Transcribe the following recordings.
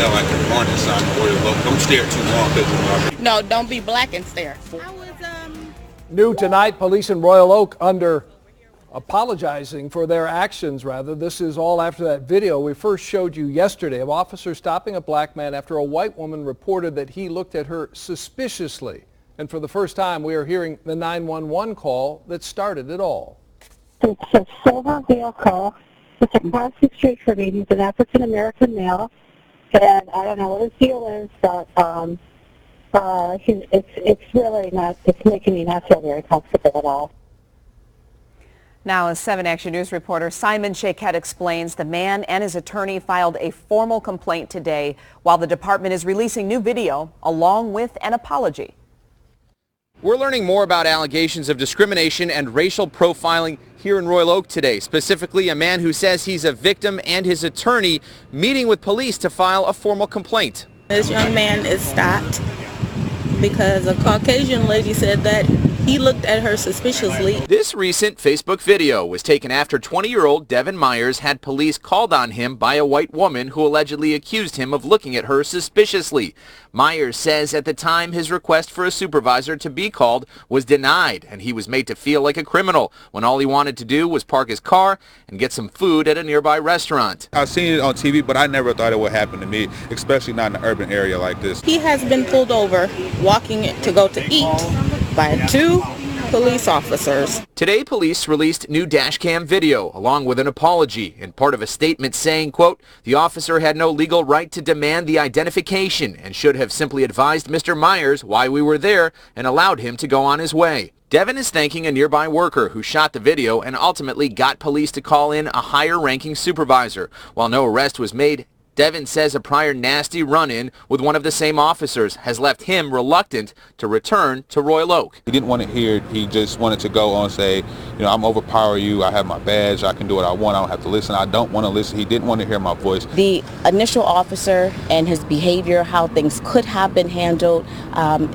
smell like a warning sign or don't stare too long because No, don't be black and stare. New tonight, police in Royal Oak apologizing for their actions, rather. This is all after that video we first showed you yesterday of officers stopping a black man after a white woman reported that he looked at her suspiciously. And for the first time, we are hearing the 911 call that started it all. It's a silver vehicle. It's across the street from me. He's an African-American male. And I don't know what his deal is, but it's really not, it's making me not feel very comfortable at all. Now, as 7 Action News reporter Simon Shayket explains, the man and his attorney filed a formal complaint today while the department is releasing new video along with an apology. We're learning more about allegations of discrimination and racial profiling here in Royal Oak today, specifically a man who says he's a victim and his attorney meeting with police to file a formal complaint. This young man is stopped because a Caucasian lady said that he looked at her suspiciously. This recent Facebook video was taken after 20-year-old Devin Myers had police called on him by a white woman who allegedly accused him of looking at her suspiciously. Myers says at the time his request for a supervisor to be called was denied and he was made to feel like a criminal when all he wanted to do was park his car and get some food at a nearby restaurant. I've seen it on TV, but I never thought it would happen to me, especially not in an urban area like this. He has been pulled over walking to go to eat by 2 police officers. Today, police released new dash cam video along with an apology and part of a statement saying, quote, the officer had no legal right to demand the identification and should have simply advised Mr. Myers why we were there and allowed him to go on his way. Devin is thanking a nearby worker who shot the video and ultimately got police to call in a higher-ranking supervisor. While no arrest was made, Devin says a prior nasty run-in with one of the same officers has left him reluctant to return to Royal Oak. He didn't want to hear it. He just wanted to go on and say, you know, I'm overpower you. I have my badge. I can do what I want. I don't have to listen. I don't want to listen. He didn't want to hear my voice. The initial officer and his behavior, how things could have been handled,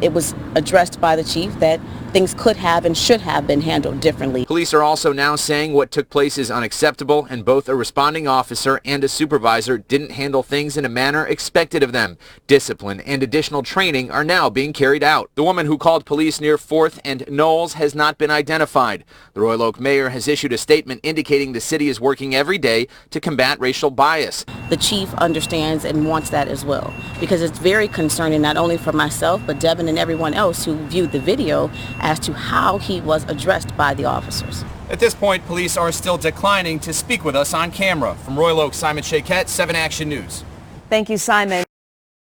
it was addressed by the chief that things could have and should have been handled differently. Police are also now saying what took place is unacceptable and both a responding officer and a supervisor didn't handle things in a manner expected of them. Discipline and additional training are now being carried out. The woman who called police near 4th and Knowles has not been identified. The Royal Oak mayor has issued a statement indicating the city is working every day to combat racial bias. The chief understands and wants that as well, because it's very concerning not only for myself but Devin and everyone else who viewed the video as to how he was addressed by the officers. At this point, police are still declining to speak with us on camera. From Royal Oak, Simon Shayket, 7 Action News. Thank you, Simon.